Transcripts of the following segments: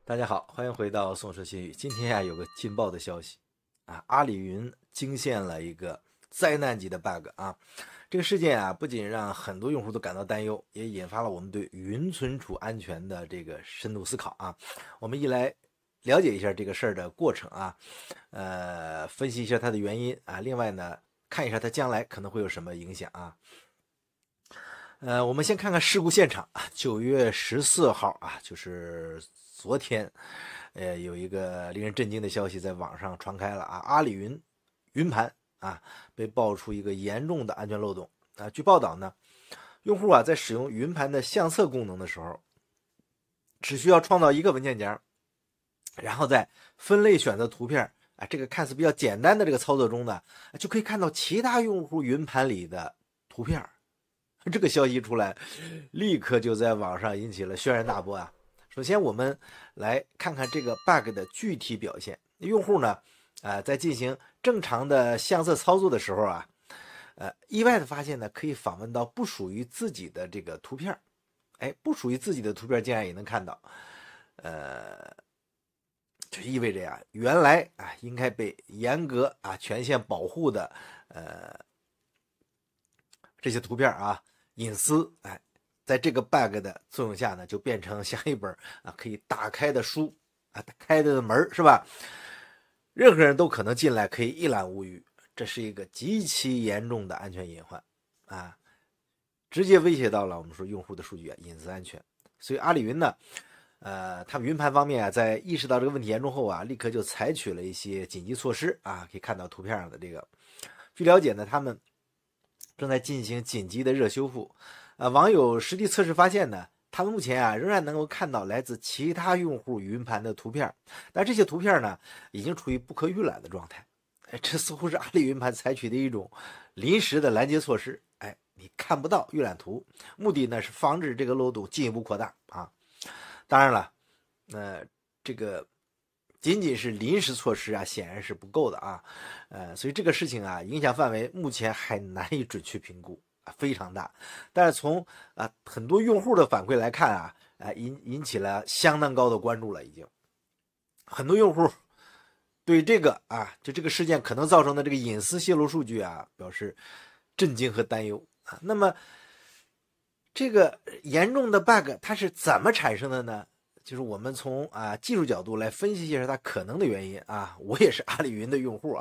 大家好，欢迎回到宋说新语。今天有个劲爆的消息阿里云惊现了一个灾难级的 bug 这个事件不仅让很多用户都感到担忧，也引发了我们对云存储安全的这个深度思考我们一来了解一下这个事儿的过程分析一下它的原因另外呢，看一下它将来可能会有什么影响我们先看看事故现场9月14号就是昨天，有一个令人震惊的消息在网上传开了阿里云盘被爆出一个严重的安全漏洞据报道呢，用户在使用云盘的相册功能的时候，只需要创造一个文件夹，然后在分类选择图片这个看似比较简单的这个操作中呢，就可以看到其他用户云盘里的图片。这个消息出来，立刻就在网上引起了轩然大波首先我们来看看这个 bug 的具体表现。用户呢在进行正常的相册操作的时候意外的发现呢，可以访问到不属于自己的这个图片不属于自己的图片竟然也能看到就意味着原来应该被严格权限保护的这些图片隐私在这个 bug 的作用下呢，就变成像一本可以打开的书打开的门是吧？任何人都可能进来，可以一览无余。这是一个极其严重的安全隐患直接威胁到了我们说用户的数据隐私安全。所以阿里云呢他们云盘方面在意识到这个问题严重后立刻就采取了一些紧急措施可以看到图片上的这个。据了解呢，他们正在进行紧急的热修复网友实地测试发现呢，他们目前仍然能够看到来自其他用户云盘的图片，但这些图片呢已经处于不可预览的状态。这似乎是阿里云盘采取的一种临时的拦截措施你看不到预览图，目的呢是防止这个漏洞进一步扩大当然了这个仅仅是临时措施显然是不够的所以这个事情影响范围目前还难以准确评估非常大。但是从很多用户的反馈来看引起了相当高的关注了。已经很多用户对这个就这个事件可能造成的这个隐私泄露数据表示震惊和担忧那么这个严重的 bug 它是怎么产生的呢？就是我们从技术角度来分析一下它可能的原因我也是阿里云的用户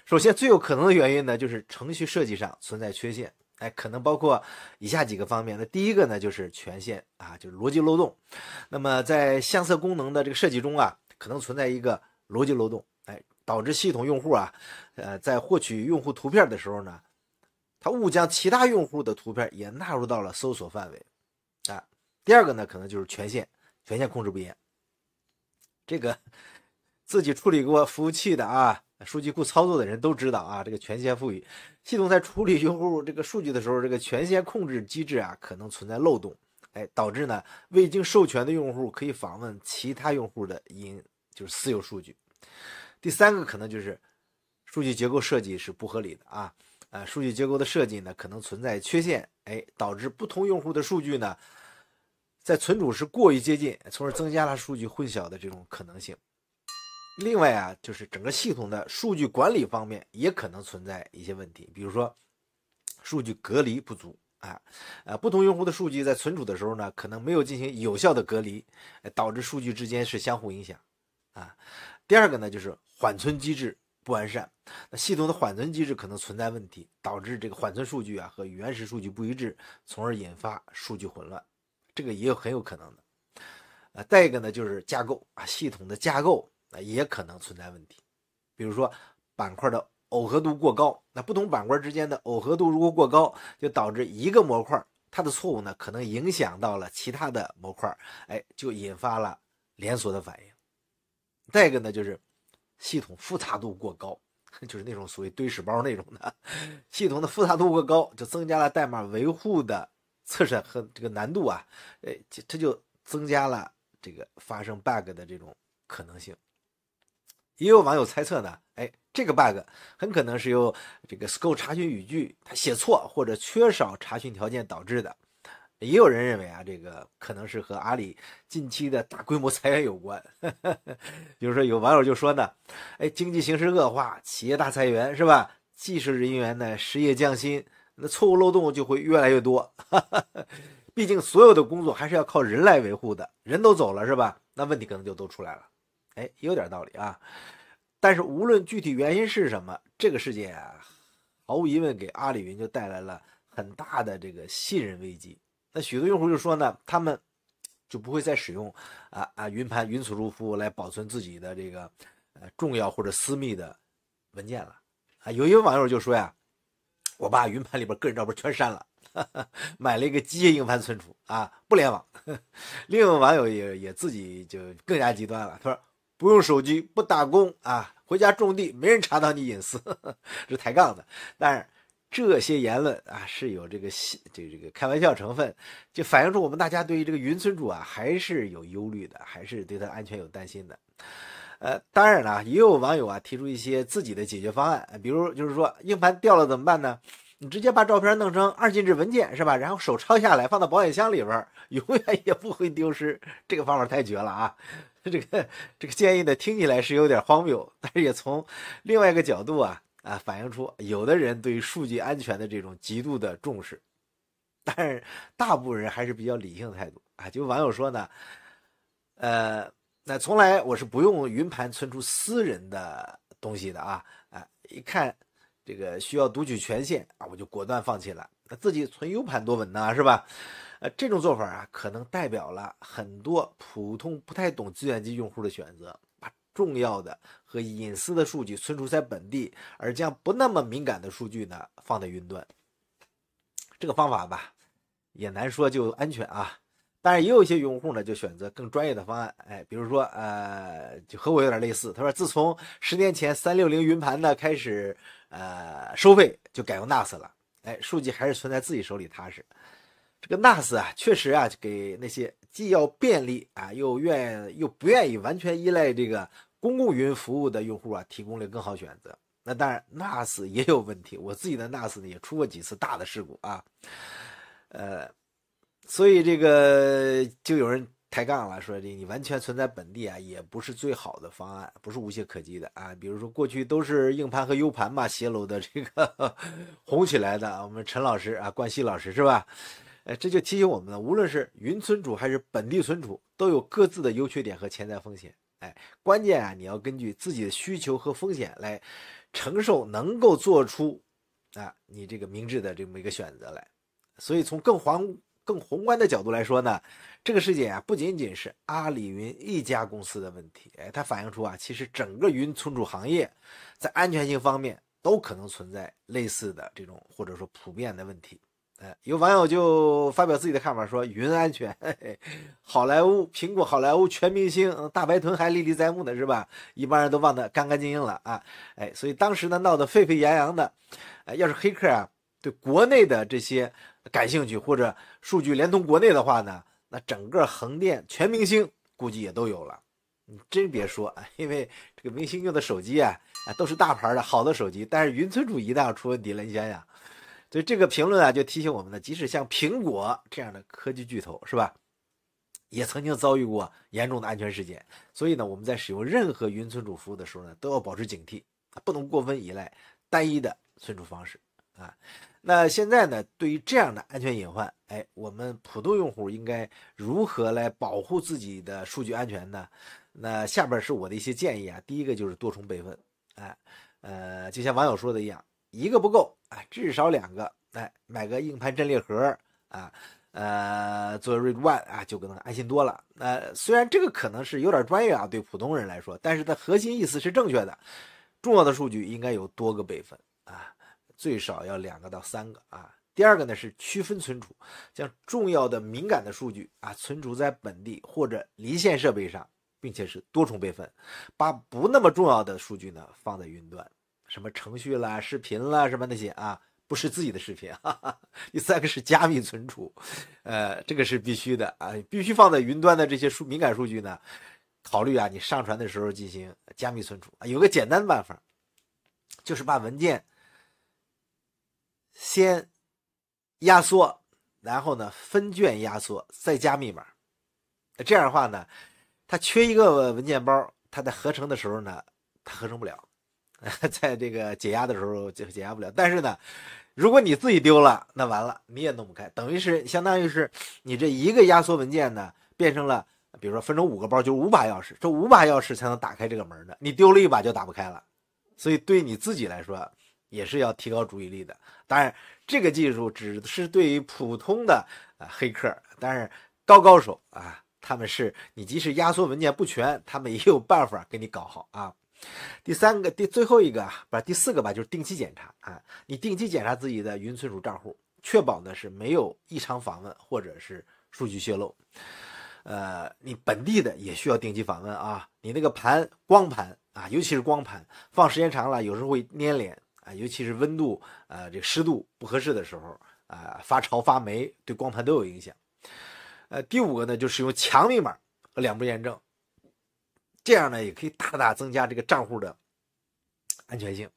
首先最有可能的原因呢，就是程序设计上存在缺陷可能包括以下几个方面。那第一个呢，就是权限就是逻辑漏洞。那么在相册功能的这个设计中可能存在一个逻辑漏洞导致系统用户在获取用户图片的时候呢，他误将其他用户的图片也纳入到了搜索范围第二个呢，可能就是权限控制不严。这个自己处理过服务器的数据库操作的人都知道这个权限赋予系统在处理用户这个数据的时候，这个权限控制机制可能存在漏洞导致呢未经授权的用户可以访问其他用户的就是私有数据。第三个可能就是数据结构设计是不合理的数据结构的设计呢可能存在缺陷导致不同用户的数据呢在存储时过于接近，从而增加了数据混淆的这种可能性。另外就是整个系统的数据管理方面也可能存在一些问题，比如说数据隔离不足不同用户的数据在存储的时候呢，可能没有进行有效的隔离，导致数据之间是相互影响第二个呢，就是缓存机制不完善，那系统的缓存机制可能存在问题，导致这个缓存数据和原始数据不一致，从而引发数据混乱，这个也很有可能的再一个呢，就是架构系统的架构也可能存在问题，比如说板块的耦合度过高，那不同板块之间的耦合度如果过高，就导致一个模块它的错误呢可能影响到了其他的模块就引发了连锁的反应。再一个呢，就是系统复杂度过高，就是那种所谓堆屎包那种的，系统的复杂度过高，就增加了代码维护的测试和这个难度这就增加了这个发生 bug 的这种可能性。也有网友猜测呢，这个 bug 很可能是由这个 scope 查询语句它写错或者缺少查询条件导致的，也有人认为啊，这个可能是和阿里近期的大规模裁员有关。比如说有网友就说呢，经济形势恶化，企业大裁员是吧？技术人员呢失业降薪，那错误漏洞就会越来越多。毕竟所有的工作还是要靠人来维护的，人都走了是吧？那问题可能就都出来了。也有点道理啊。但是无论具体原因是什么，这个事件啊，毫无疑问给阿里云就带来了很大的这个信任危机。那许多用户就说呢，他们就不会再使用云盘云存储服务来保存自己的这个重要或者私密的文件了。有一位网友就说呀，我把云盘里边个人照片全删了，买了一个机械硬盘存储不联网。另一位网友也自己就更加极端了，他说不用手机，不打工回家种地，没人查到你隐私。是抬杠的。但是这些言论是有这个开玩笑成分，就反映出我们大家对于这个云存储还是有忧虑的，还是对它安全有担心的。当然了，也有网友提出一些自己的解决方案，比如就是说硬盘掉了怎么办呢？你直接把照片弄成2进制文件是吧？然后手抄下来放到保险箱里边，永远也不会丢失。这个方法太绝了这个建议呢，听起来是有点荒谬，但是也从另外一个角度反映出有的人对数据安全的这种极度的重视，但是大部分人还是比较理性的态度就网友说呢，那从来我是不用云盘存储私人的东西的一看这个需要读取权限我就果断放弃了。自己存 U 盘多稳呢是吧？这种做法可能代表了很多普通不太懂计算机用户的选择，把重要的和隐私的数据存储在本地，而将不那么敏感的数据呢放在云端。这个方法吧，也难说就安全但是也有一些用户呢，就选择更专业的方案，比如说就和我有点类似。他说，自从10年前360云盘呢开始收费，就改用 NAS 了，数据还是存在自己手里踏实。这个 NAS 确实给那些既要便利又不愿意完全依赖这个公共云服务的用户提供了更好选择。那当然 NAS 也有问题，我自己的 NAS 呢也出过几次大的事故所以这个就有人抬杠了，说你完全存在本地也不是最好的方案，不是无懈可击的比如说过去都是硬盘和 U 盘泄露的这个红起来的，我们陈老师冠希老师是吧？这就提醒我们呢，无论是云存储还是本地存储，都有各自的优缺点和潜在风险。关键你要根据自己的需求和风险来承受，能够做出你这个明智的这么一个选择来。所以从更宏观的角度来说呢，这个事件不仅仅是阿里云一家公司的问题，它反映出其实整个云存储行业在安全性方面都可能存在类似的这种或者说普遍的问题。有网友就发表自己的看法说，云安全，苹果好莱坞全明星大白豚还历历在目呢是吧？一般人都忘得干干净净了所以当时呢闹得沸沸扬扬的，要是黑客对国内的这些感兴趣，或者数据连通国内的话呢，那整个横店全明星估计也都有了。你真别说因为这个明星用的手机都是大牌的好的手机，但是云存储一旦出问题了，你想想。所以这个评论就提醒我们呢，即使像苹果这样的科技巨头是吧，也曾经遭遇过严重的安全事件。所以呢，我们在使用任何云存储服务的时候呢，都要保持警惕，不能过分依赖单一的存储方式那现在呢，对于这样的安全隐患，我们普通用户应该如何来保护自己的数据安全呢？那下边是我的一些建议第一个就是多重备份就像网友说的一样，一个不够至少2个买个硬盘阵列盒做 RAID 1就可能安心多了。虽然这个可能是有点专业对普通人来说，但是它核心意思是正确的。重要的数据应该有多个备份最少要2个到3个第二个呢是区分存储，将重要的敏感的数据存储在本地或者离线设备上，并且是多重备份，把不那么重要的数据呢放在云端，什么程序啦、视频啦什么那些不是自己的视频第三个是加密存储，这个是必须的必须放在云端的这些敏感数据呢，考虑你上传的时候进行加密存储有个简单的办法，就是把文件先压缩然后呢分卷压缩，再加密码。这样的话呢，它缺一个文件包，它在合成的时候呢，它合成不了，在这个解压的时候就解压不了。但是呢，如果你自己丢了，那完了，你也弄不开，等于是相当于是你这一个压缩文件呢，变成了，比如说分成5个包，就5把钥匙，这5把钥匙才能打开这个门的，你丢了一把就打不开了。所以对你自己来说，也是要提高注意力的。当然，这个技术只是对于普通的黑客，但是高手啊，他们是你即使压缩文件不全，他们也有办法给你搞好啊。最后一个第4个吧，就是定期检查啊。你定期检查自己的云存储账户，确保呢是没有异常访问或者是数据泄露。你本地的也需要定期访问啊。你那个光盘啊，尤其是光盘，放时间长了，有时候会粘连啊，尤其是温度这个湿度不合适的时候啊，发潮发霉，对光盘都有影响。第5个呢，就使用强密码和2步验证。这样呢，也可以大大增加这个账户的安全性。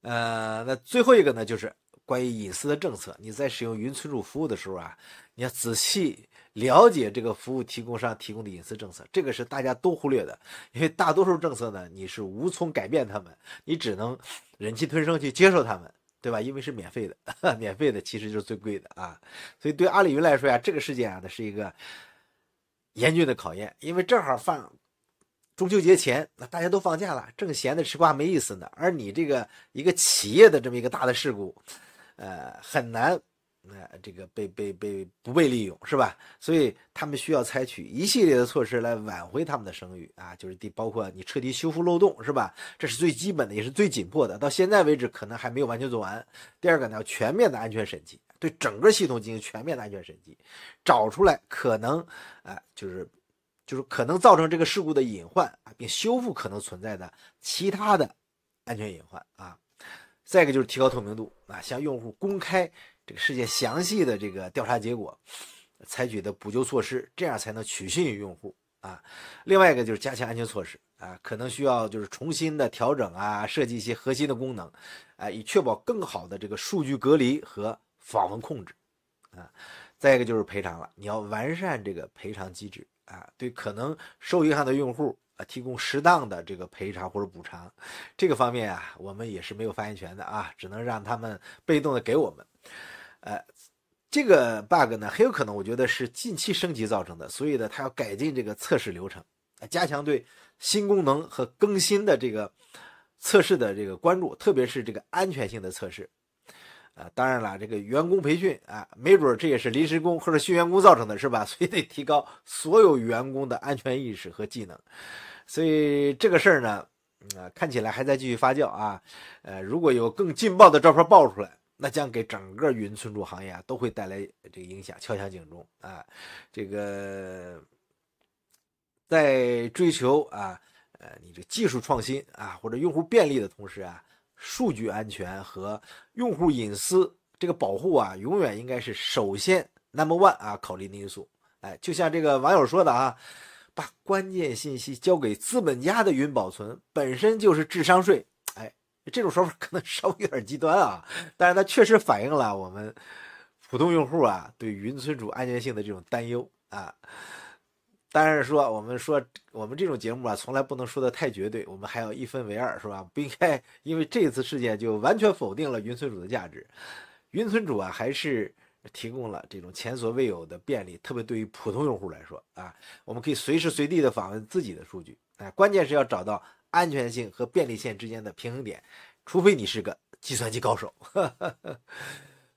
那最后一个呢，就是关于隐私的政策。你在使用云存储服务的时候啊，你要仔细了解这个服务提供商提供的隐私政策，这个是大家都忽略的。因为大多数政策呢，你是无从改变他们，你只能忍气吞声去接受他们，对吧？因为是免费的，免费的其实就是最贵的啊。所以对阿里云来说呀，这个事件啊，它是一个严峻的考验，因为正好放中秋节前，那大家都放假了，正闲的吃瓜没意思呢。而你这个一个企业的这么一个大的事故，很难，这个不被利用，是吧？所以他们需要采取一系列的措施来挽回他们的声誉啊，就是包括你彻底修复漏洞，是吧？这是最基本的，也是最紧迫的。到现在为止，可能还没有完全做完。第二个呢，要全面的安全审计，对整个系统进行全面的安全审计，找出来可能，就是可能造成这个事故的隐患啊，并修复可能存在的其他的安全隐患啊。再一个就是提高透明度啊，向用户公开这个事件详细的这个调查结果，采取的补救措施，这样才能取信于用户啊。另外一个就是加强安全措施啊，可能需要就是重新的调整啊，设计一些核心的功能啊，以确保更好的这个数据隔离和访问控制啊。再一个就是赔偿了，你要完善这个赔偿机制啊，对可能受影响的用户啊提供适当的这个赔偿或者补偿。这个方面啊，我们也是没有发言权的啊，只能让他们被动的给我们。这个 bug 呢，很有可能我觉得是近期升级造成的，所以呢，它要改进这个测试流程，加强对新功能和更新的这个测试的这个关注，特别是这个安全性的测试。当然了，这个员工培训啊，没准这也是临时工或者新员工造成的，是吧？所以得提高所有员工的安全意识和技能。所以这个事儿呢，看起来还在继续发酵啊。如果有更劲爆的照片爆出来，那将给整个云存储行业啊都会带来这个影响，敲响警钟啊。这个在追求你这技术创新啊或者用户便利的同时啊，数据安全和用户隐私这个保护啊，永远应该是首先 No.1 啊考虑的因素。就像这个网友说的啊，把关键信息交给资本家的云保存本身就是智商税。这种说法可能稍微有点极端啊，但是它确实反映了我们普通用户啊对云存储安全性的这种担忧啊。当然说我们这种节目啊，从来不能说的太绝对，我们还要一分为二，是吧？不应该因为这次事件就完全否定了云存储的价值。云存储啊，还是提供了这种前所未有的便利，特别对于普通用户来说啊，我们可以随时随地的访问自己的数据。关键是要找到安全性和便利性之间的平衡点，除非你是个计算机高手。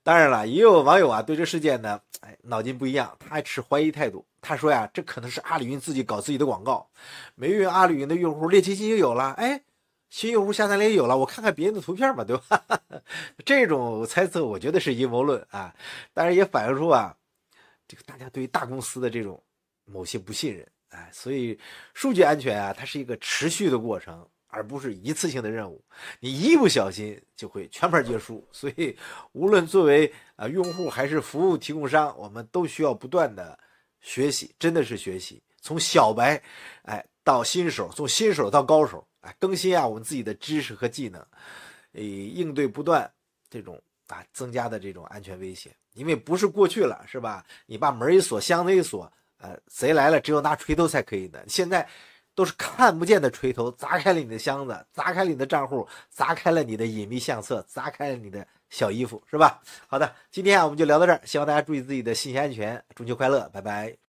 当然了，也有网友啊对这事件呢，脑筋不一样，他还持怀疑态度。他说呀，这可能是阿里云自己搞自己的广告，没用阿里云的用户猎奇心也有了，新用户下载量也有了，我看看别人的图片吧，对吧？这种猜测我觉得是阴谋论啊，当然也反映出啊，这个大家对于大公司的这种某些不信任。所以数据安全啊，它是一个持续的过程，而不是一次性的任务。你一不小心就会全盘皆输。所以无论作为用户还是服务提供商，我们都需要不断的学习，真的是学习，从小白到新手，从新手到高手，更新我们自己的知识和技能，应对不断这种啊增加的这种安全威胁。因为不是过去了，是吧？你把门一锁，箱子一锁，贼来了只有拿锤头才可以的。现在都是看不见的锤头，砸开了你的箱子，砸开了你的账户，砸开了你的隐秘相册，砸开了你的小衣服，是吧？好的，今天我们就聊到这儿，希望大家注意自己的信息安全，中秋快乐，拜拜。